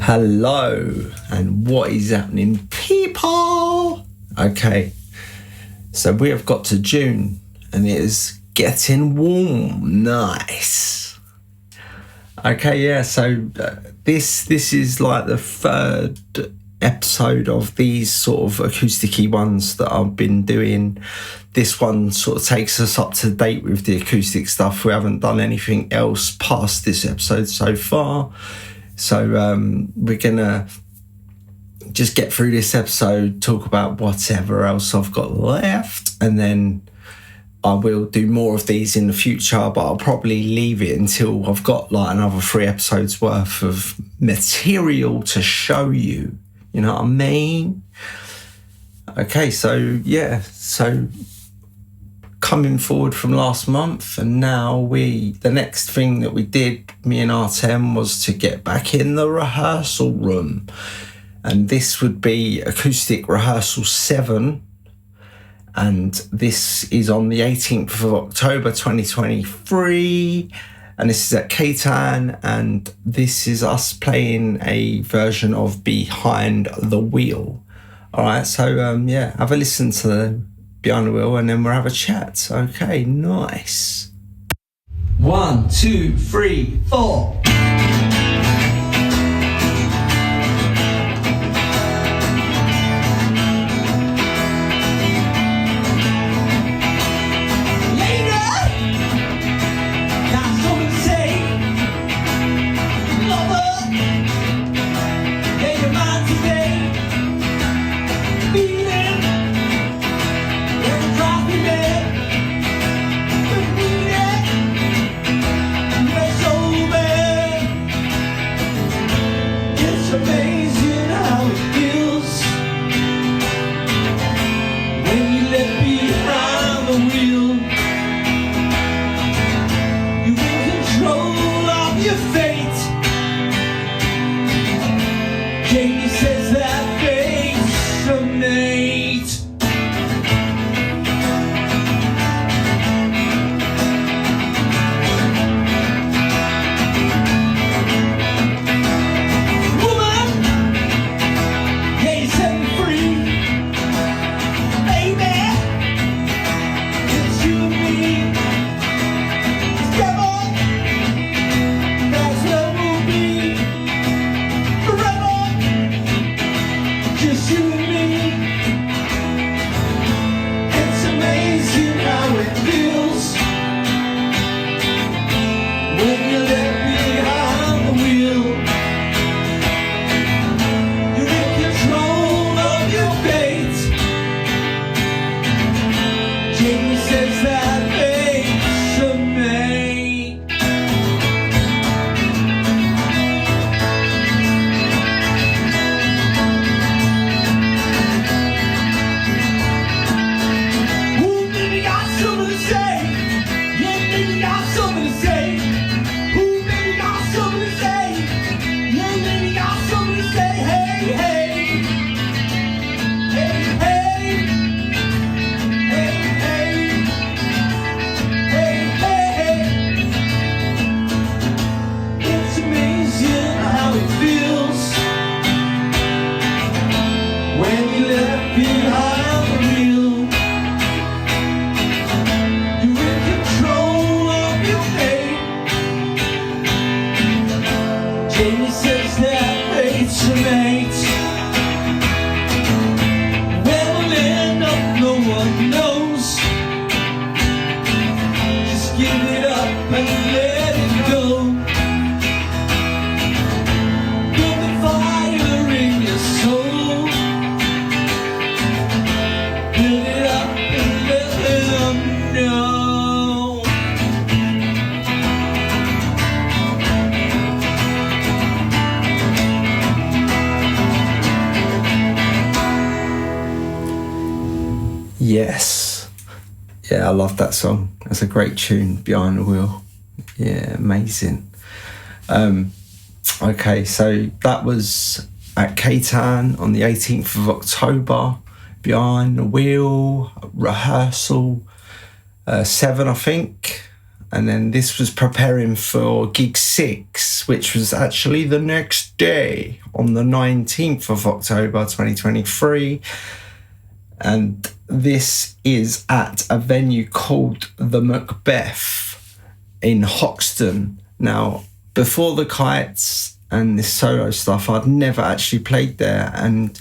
Hello, and what is happening, people? Okay, so we have got to June, and it is getting warm. Nice. Okay, yeah. So this is like the third episode of these sort of acoustic-y ones that I've been doing. This one sort of takes us up to date with the acoustic stuff. We haven't done anything else past this episode so far. So we're going to just get through this episode, talk about whatever else I've got left, and then I will do more of these in the future, but I'll probably leave it until I've got like another 3 episodes worth of material to show you. You know what I mean? Okay, so yeah, so coming forward from last month, and now the next thing that we did, me and Artem, was to get back in the rehearsal room, and this would be acoustic rehearsal 7, and this is on the 18th of October 2023, and this is at Chapman, and this is us playing a version of Behind the Wheel. All right, so yeah, have a listen to Behind the Wheel, and then we'll have a chat. Okay, nice. 1, 2, 3, 4. Yes. Yeah, I love that song. That's a great tune, Behind the Wheel. Yeah, amazing. Okay, so that was at Chapman on the 18th of October. Behind the Wheel, rehearsal 7, I think. And then this was preparing for gig 6, which was actually the next day on the 19th of October 2023. And this is at a venue called the Macbeth in Hoxton. Now, before the Kites and this solo stuff, I'd never actually played there. And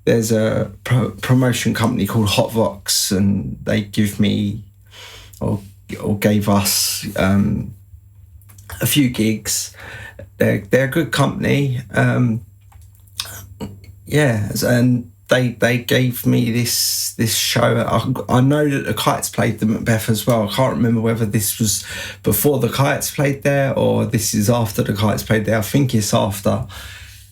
there's a promotion company called Hotvox, and they give me or gave us a few gigs. They're a good company. And they gave me this show. I know that the Kites played the Macbeth as well. I can't remember whether this was before the Kites played there or this is after the Kites played there. I think it's after.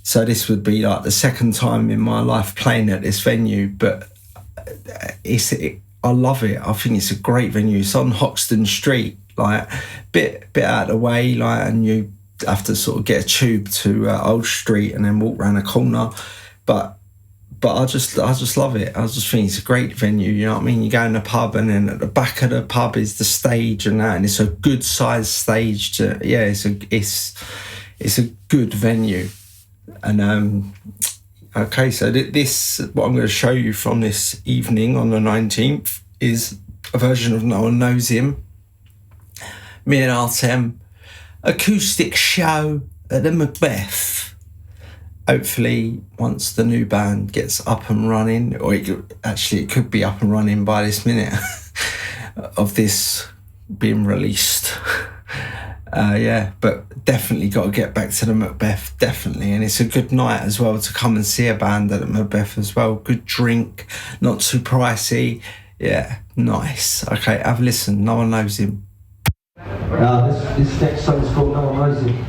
So this would be like the second time in my life playing at this venue, but I love it. I think it's a great venue. It's on Hoxton Street, like bit out of the way, like, and you have to sort of get a tube to Old Street and then walk around a corner. But I just love it. I just think it's a great venue. You know what I mean? You go in the pub, and then at the back of the pub is the stage and that, and it's a good sized stage. It's a good venue. And okay, so this, what I'm going to show you from this evening on the 19th is a version of No One Knows Him. Me and Artem, acoustic show at the Macbeth. Hopefully, once the new band gets up and running, or it could be up and running by this minute of this being released. But definitely got to get back to the Macbeth, definitely. And it's a good night as well to come and see a band at the Macbeth as well. Good drink, not too pricey. Yeah, nice. Okay, have a listen. No One Knows Him. This next song's called No One Knows Him.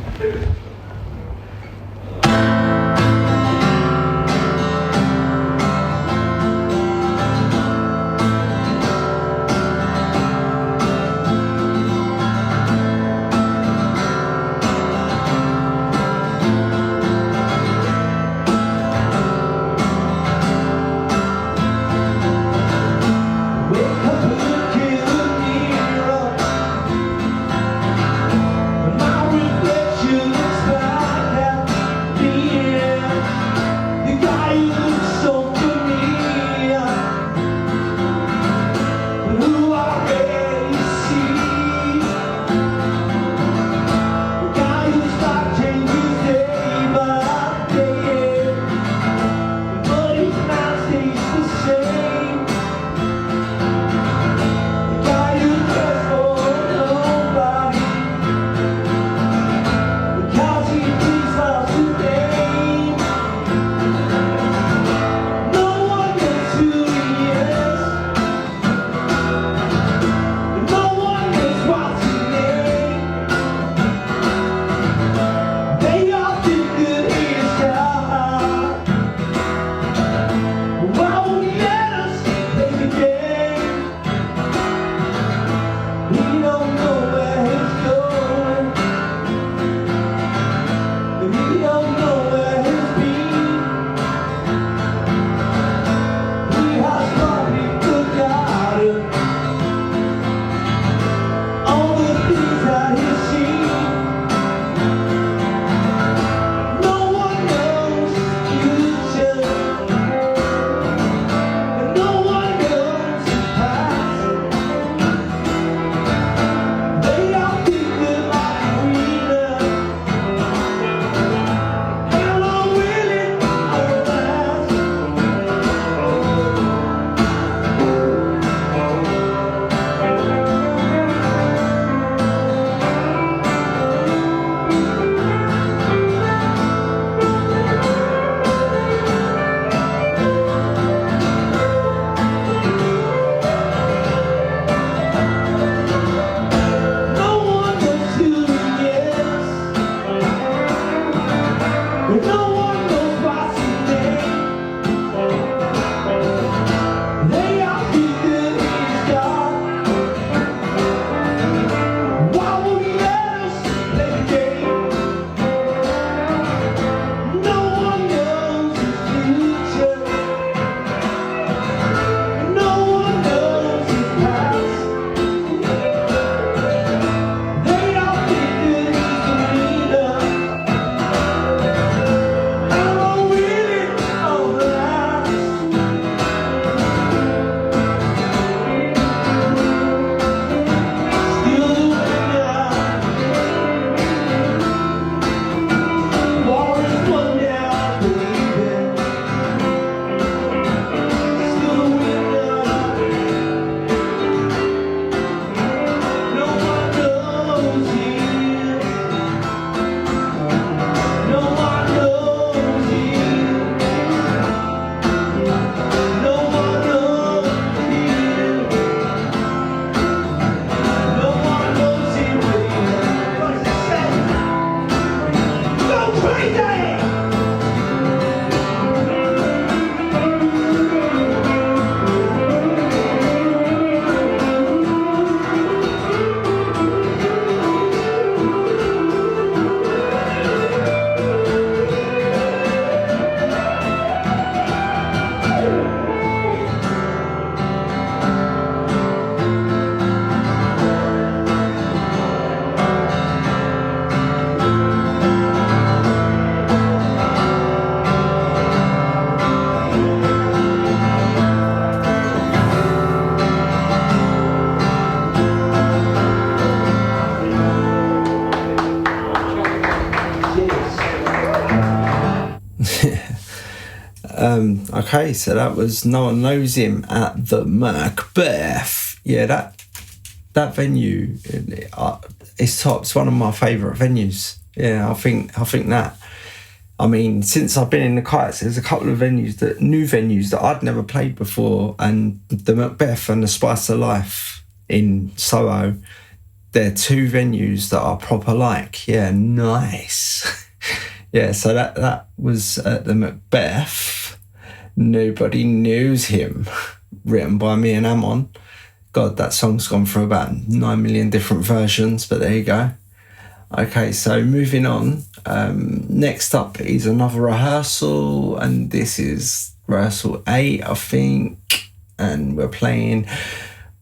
Okay, so that was No One Knows Him at the Macbeth. Yeah, that venue, it's top. It's one of my favourite venues. Yeah, I think that. I mean, since I've been in the Kites, there's a couple of new venues that I'd never played before, and the Macbeth and the Spice of Life in Soho, they're two venues that are proper like. Yeah, nice. Yeah, so that was at the Macbeth. Nobody Knows Him, written by me and Amon. God, that song's gone through about 9 million different versions, but there you go. Okay, so moving on. Next up is another rehearsal, and this is rehearsal 8, I think. And we're playing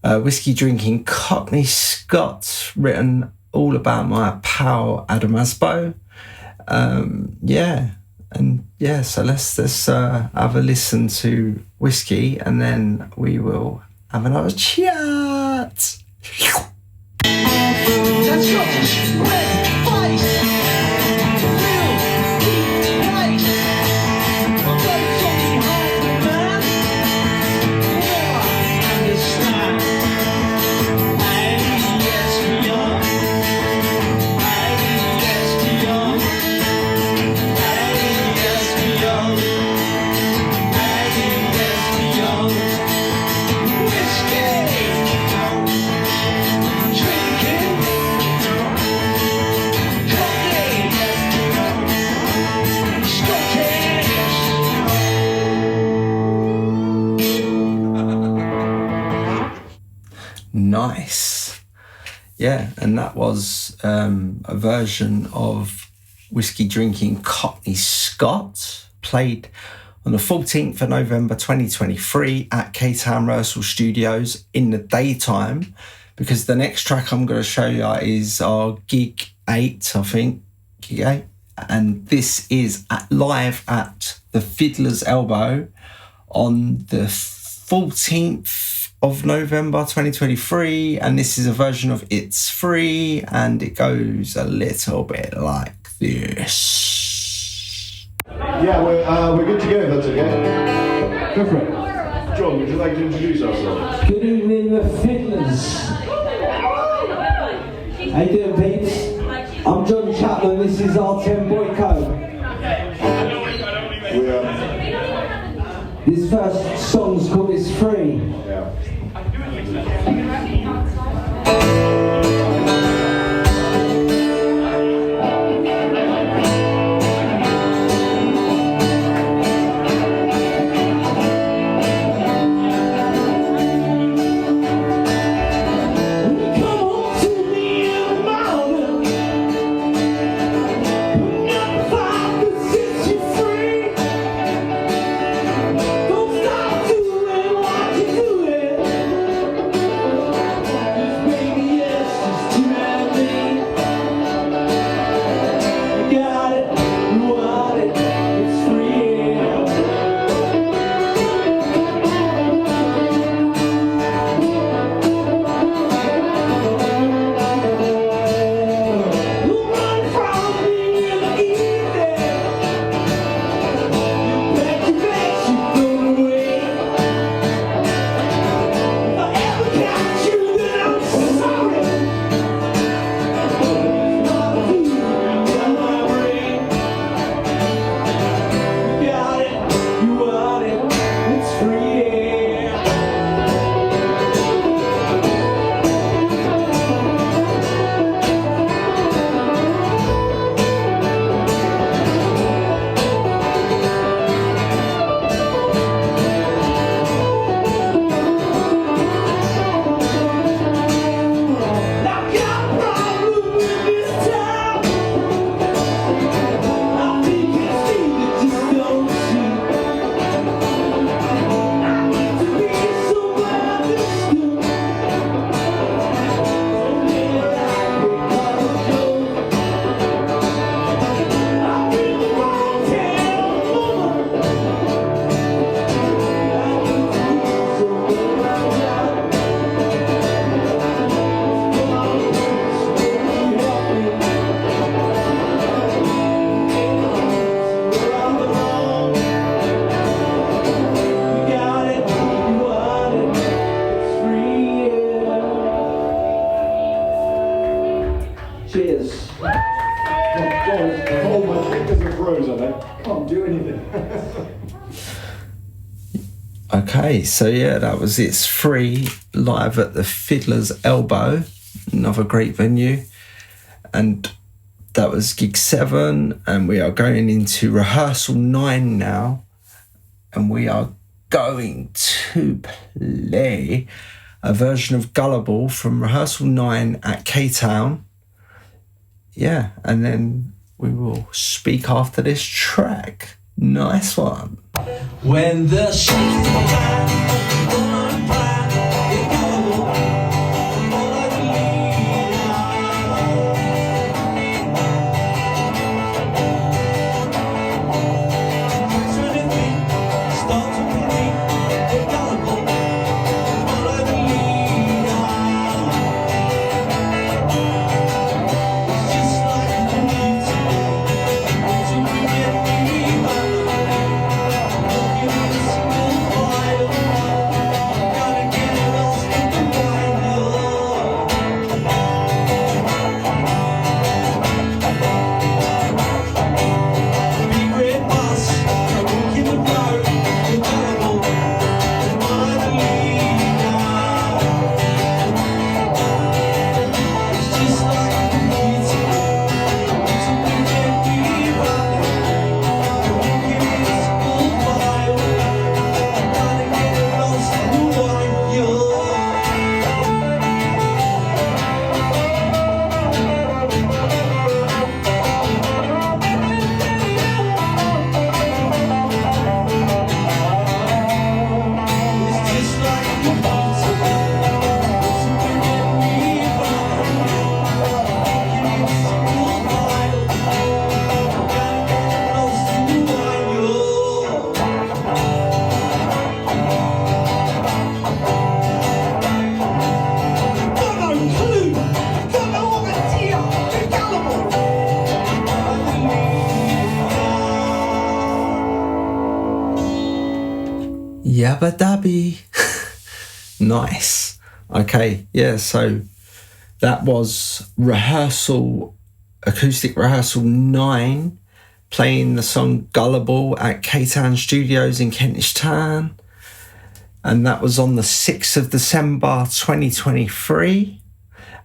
Whiskey Drinking Cockney Scott, written all about my pal Adam Asbo. So let's have a listen to Whiskey, and then we will have another chat. That's nice. Yeah, and that was a version of Whiskey Drinking Cockney Scott, played on the 14th of November 2023 at K-Town Rehearsal Studios in the daytime, because the next track I'm going to show you is our Gig 8, I think, Gig 8, and this is live at the Fiddler's Elbow on the 14th of November 2023, and this is a version of It's Free, and it goes a little bit like this. Yeah, we're good to go, if that's okay. Go for it. John, would you like to introduce ourselves? Good evening, the Fiddlers. How you doing, peeps? I'm John Chapman, this is Artem Boyko. This first song's called It's Free. Yeah. Don't stop doing what you doing. froze, I think. Can't do anything. Okay, so yeah, that was It's Free live at the Fiddler's Elbow, another great venue. And that was gig 7, and we are going into rehearsal 9 now. And we are going to play a version of Gullible from rehearsal 9 at K-Town. Yeah, and then we will speak after this track. Nice one. When the shakes the ground, on fire, it's Gullible, all I believe. Turn and think, start to believe, it's Gullible, all I believe. It's just like the music, to get me by. Yabba dabby. Nice. Okay, yeah, so that was acoustic rehearsal 9, playing the song Gullible at K-Town Studios in Kentish Town. And that was on the 6th of December 2023.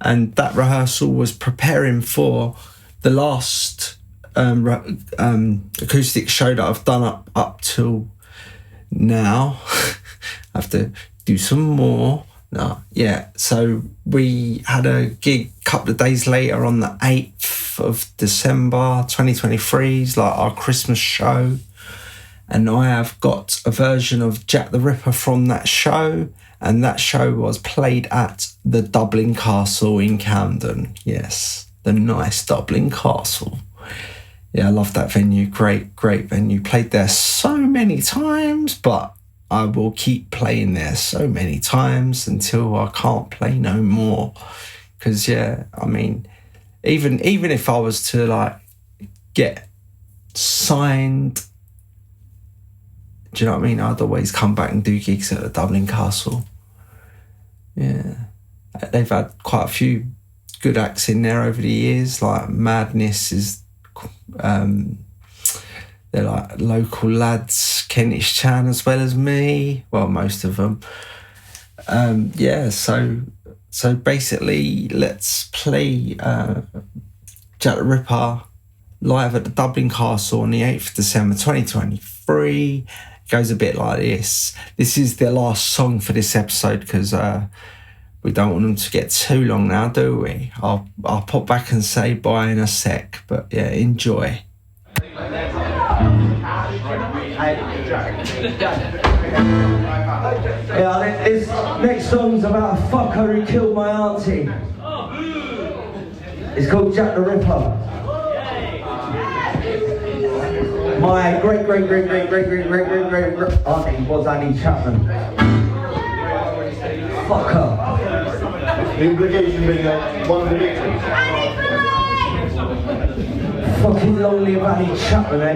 And that rehearsal was preparing for the last acoustic show that I've done up till now. I have to do some more. No, yeah. So we had a gig a couple of days later on the 8th of December 2023, it's like our Christmas show. And I have got a version of Jack the Ripper from that show. And that show was played at the Dublin Castle in Camden. Yes, the nice Dublin Castle. Yeah, I love that venue. Great venue. Played there so many times, but I will keep playing there so many times until I can't play no more. Because, yeah, I mean, even if I was to, like, get signed, do you know what I mean? I'd always come back and do gigs at the Dublin Castle. Yeah. They've had quite a few good acts in there over the years, like Madness is... they're like local lads, Kentish Town as well as me. Well, most of them. Yeah, so basically, let's play Jack the Ripper live at the Dublin Castle on the 8th of December 2023. It goes a bit like this. This is the last song for this episode because we don't want them to get too long now, do we? I'll pop back and say bye in a sec, but yeah, enjoy. Yeah, this next song's about a fucker who killed my auntie. It's called Jack the Ripper. My great auntie was Annie Chapman. Fuck her. The implication being that one of the victims. Fucking lonely of Annie Chapman, eh?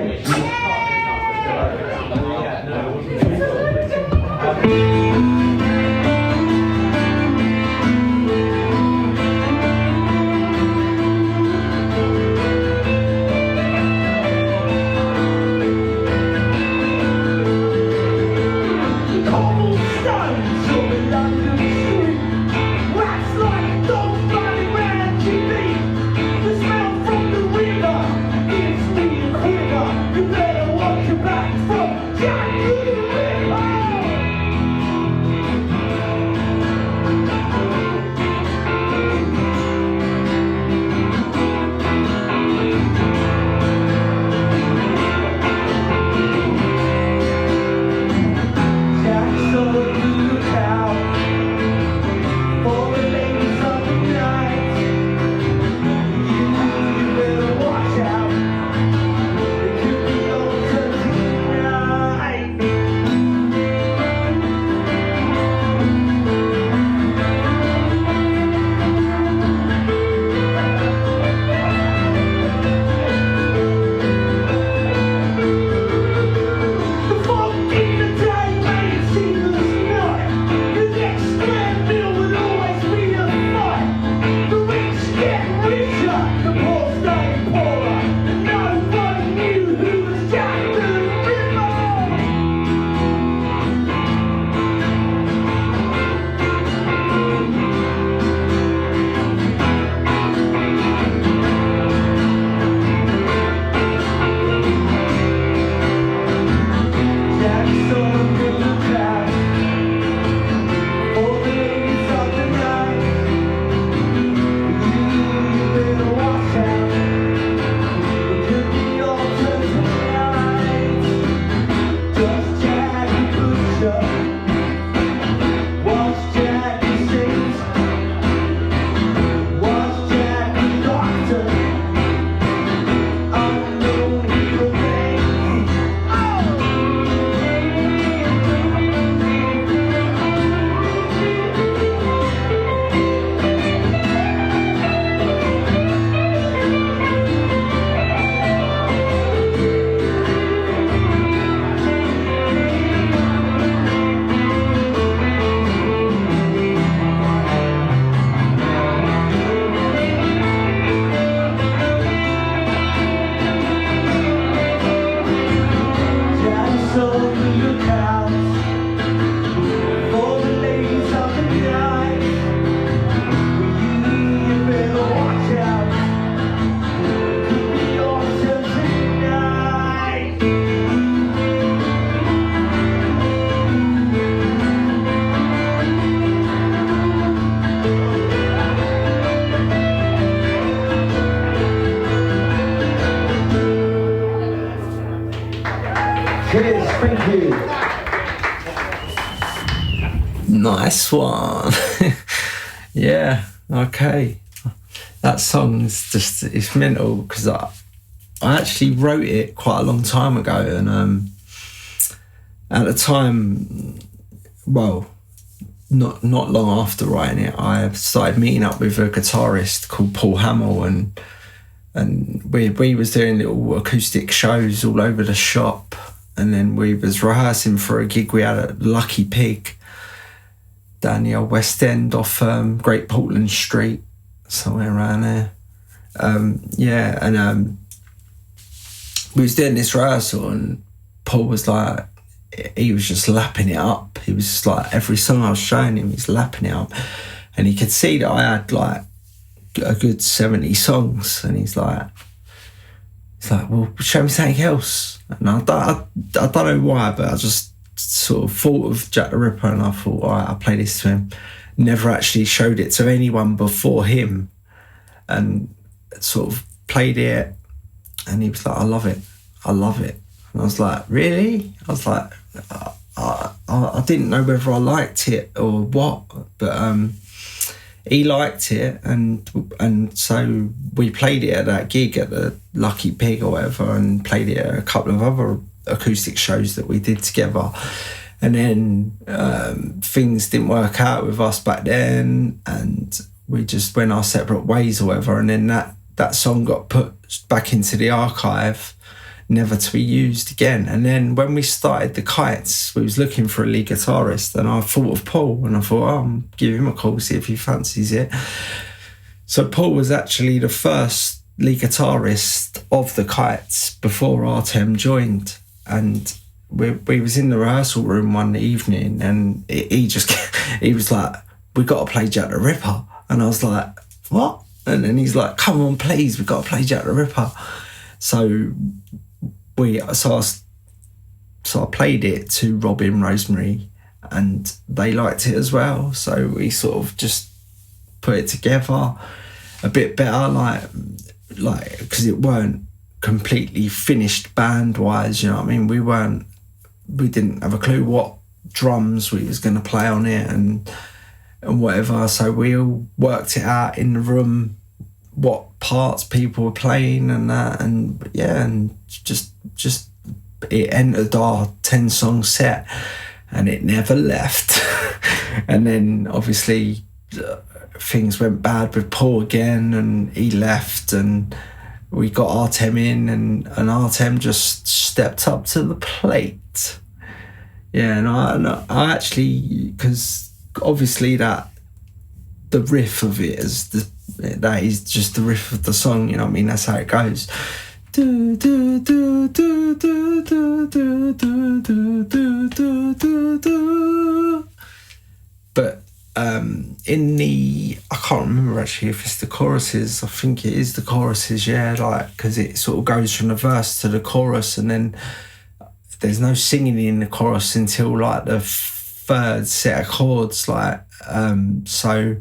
You better watch your back from Jack to the Ripper. Jack's on the lookout for the ladies of the night. You better watch out. It could be over tonight. The fog in the day made it seamless night. The next grand meal would always be a fight. The rich get richer, the poor stay poorer. And nobody knew who was Jack the Ripper. Jack's on the lookout for the ladies of the night. You better watch out. It could be your turn tonight. Does Jack Butcher watch Jack sings? Watch Jack the Doctor? Unknown he remains. Jack's on the lookout for the ladies of the night. You better watch out. It could be your turn tonight. Cheers, thank you. Nice one. Yeah, okay. That song's just, it's mental because I actually wrote it quite a long time ago, and at the time, well, not long after writing it, I started meeting up with a guitarist called Paul Hamill, and we was doing little acoustic shows all over the shop, and then we was rehearsing for a gig we had at Lucky Pig down the old West End off Great Portland Street, somewhere around there. We was doing this rehearsal, and Paul was like, he was just lapping it up. He was just like, every song I was showing him, he's lapping it up, and he could see that I had like a good 70 songs, and he's like, well, show me something else. And I don't know why, but I just sort of thought of Jack the Ripper, and I thought, all right, I'll play this to him. Never actually showed it to anyone before him, and sort of played it, and he was like, I love it. And I was like, really? I was like, I didn't know whether I liked it or what, but he liked it, and so we played it at that gig at the Lucky Pig or whatever, and played it at a couple of other acoustic shows that we did together. And then things didn't work out with us back then, and we just went our separate ways or whatever. And then that song got put back into the archive, never to be used again. And then when we started the Kites, we was looking for a lead guitarist, and I thought of Paul, and I thought, I'll give him a call, see if he fancies it. So Paul was actually the first lead guitarist of the Kites before Artem joined, and we was in the rehearsal room one evening, and he was like, we got to play Jack the Ripper. And I was like, what? And then he's like, come on, please, we got to play Jack the Ripper. So I played it to Robin, Rosemary, and they liked it as well. So we sort of just put it together a bit better, like because it weren't completely finished band wise, you know what I mean? We didn't have a clue what drums we was going to play on it and whatever. So we all worked it out in the room, what parts people were playing and that, and yeah, and just it entered our 10-song set and it never left. And then obviously things went bad with Paul again and he left, and we got Artem in, and Artem just stepped up to the plate. Yeah, and I actually, because obviously the riff of it that is just the riff of the song, you know what I mean? That's how it goes. But I can't remember actually if it's the choruses. I think it is the choruses, yeah, like, because it sort of goes from the verse to the chorus, and then there's no singing in the chorus until like the third set of chords, like, so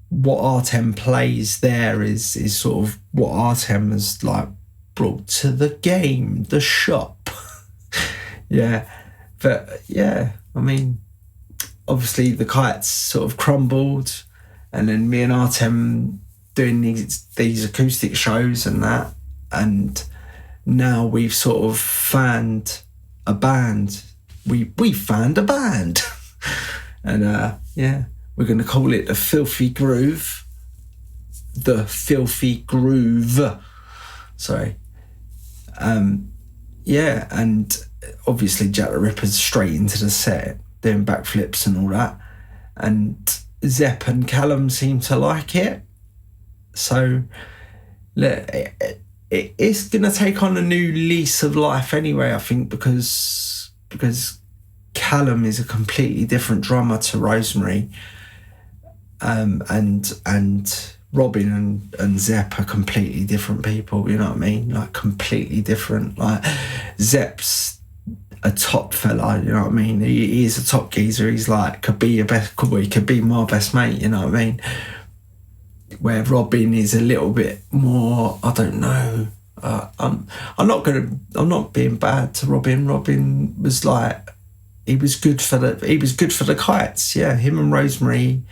what Artem plays there is sort of what Artem has like brought to the game, the shop. Yeah, but yeah, I mean, obviously the Kites sort of crumbled, and then me and Artem doing these acoustic shows and that, and now we've sort of found a band. We found a band. And yeah, we're going to call it the Filthy Groove. The Filthy Groove. Sorry. Yeah, and obviously Jack the Ripper's straight into the set, doing backflips and all that. And Zepp and Callum seem to like it. So it's going to take on a new lease of life anyway, I think, because Callum is a completely different drummer to Rosemary, and Robin and Zepp are completely different people, you know what I mean? Like, completely different. Like, Zepp's a top fella, you know what I mean? He is a top geezer. He's like, could be my best mate, you know what I mean? Where Robin is a little bit more, I don't know. I'm not being bad to Robin. Robin was like, he was good for the Kites. Yeah, him and Rosemary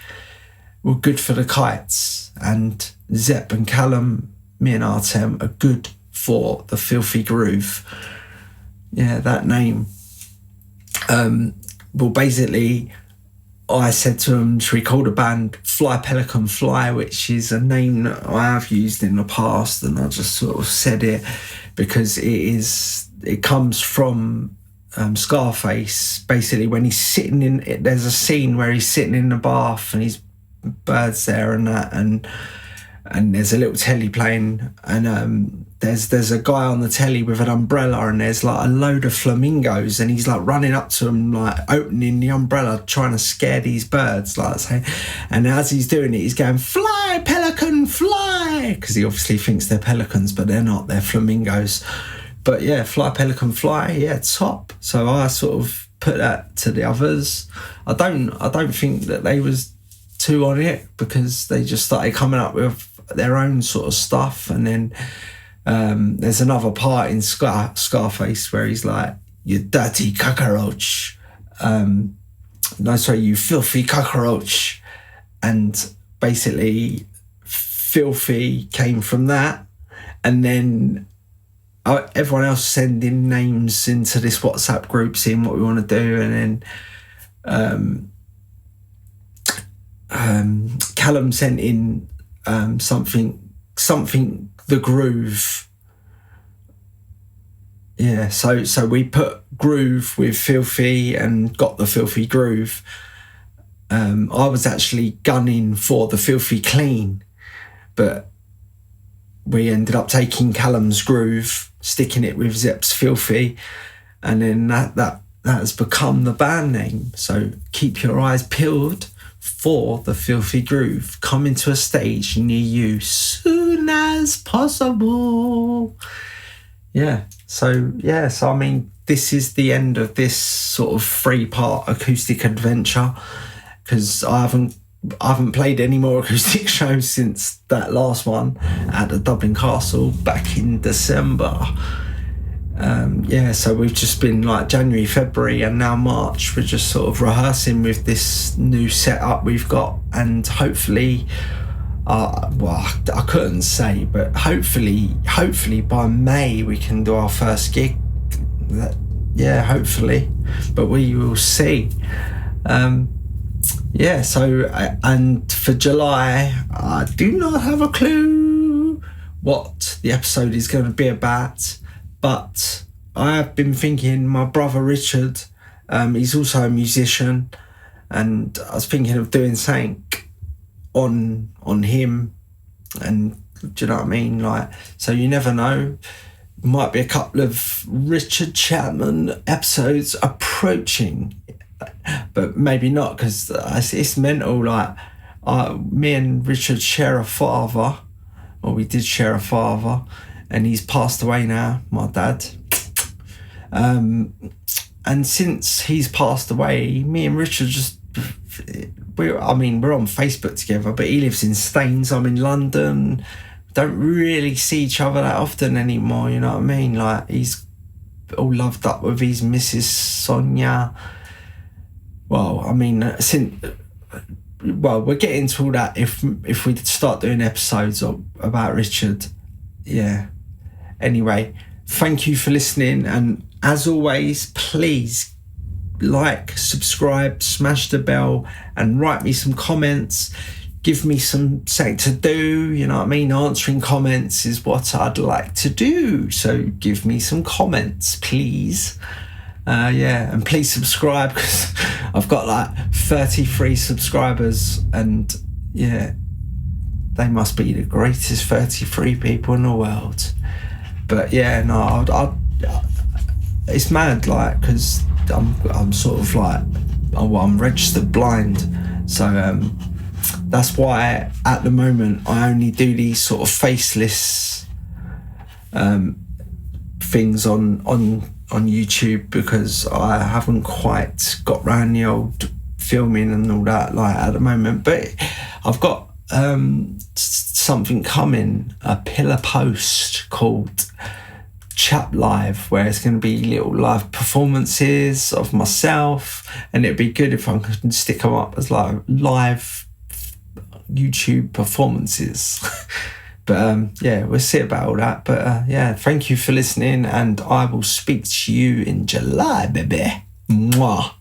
were good for the Kites, and Zepp and Callum, me and Artem, are good for the Filthy Groove. Yeah, that name. Well, basically, I said to him, should we call the band Fly Pelican Fly, which is a name that I have used in the past, and I just sort of said it because it comes from Scarface. Basically, when he's sitting there's a scene where he's sitting in the bath and his birds there and that, and there's a little telly playing, and there's a guy on the telly with an umbrella, and there's like a load of flamingos, and he's like running up to them, like opening the umbrella, trying to scare these birds, like say. And as he's doing it, he's going, "Fly, pelican, fly," because he obviously thinks they're pelicans, but they're not, they're flamingos. But yeah, Fly Pelican Fly, yeah, top. So I sort of put that to the others. I don't think that they was too on it, because they just started coming up with their own sort of stuff. And then there's another part in Scarface where he's like, "You dirty cockroach." No, sorry, "You filthy cockroach." And basically, filthy came from that. And then everyone else sending names into this WhatsApp group, seeing what we want to do. And then Callum sent in something the groove. Yeah, so we put groove with filthy and got the Filthy Groove. I was actually gunning for the Filthy Clean, but we ended up taking Callum's groove, sticking it with Zepp's Filthy, and then that has become the band name. So keep your eyes peeled for the Filthy Groove coming to a stage near you soon as possible. So I mean, this is the end of this sort of 3-part acoustic adventure, because I haven't played any more acoustic shows since that last one at the Dublin Castle back in December. So we've just been like January, February, and now March. We're just sort of rehearsing with this new setup we've got, and hopefully, I couldn't say, but hopefully by May we can do our first gig. Hopefully, but we will see. And for July, I do not have a clue what the episode is going to be about, but I have been thinking, my brother Richard, he's also a musician, and I was thinking of doing something on him, and do you know what I mean? Like, so you never know. Might be a couple of Richard Chapman episodes approaching, but maybe not, because it's mental. Like, me and Richard share a father, or we did share a father, and he's passed away now, my dad. And since he's passed away, me and Richard we're on Facebook together, but he lives in Staines, I'm in London. Don't really see each other that often anymore, you know what I mean? Like, he's all loved up with his Mrs. Sonia. Well, I mean, we're getting to all that if we start doing episodes about Richard. Yeah. Anyway, thank you for listening, and as always, please like, subscribe, smash the bell, and write me some comments. Give me something to do, you know what I mean? Answering comments is what I'd like to do. So give me some comments, please. And please subscribe, because I've got like 33 subscribers, and they must be the greatest 33 people in the world. But it's mad, like, because I'm sort of like, I'm registered blind, so that's why at the moment I only do these sort of faceless things on YouTube, because I haven't quite got round the old filming and all that, like, at the moment. But I've got something coming, a pillar post called CHAP Live, where it's going to be little live performances of myself, and it'd be good if I could stick them up as like live YouTube performances. But we'll see about all that. But thank you for listening, and I will speak to you in July, baby. Mwah.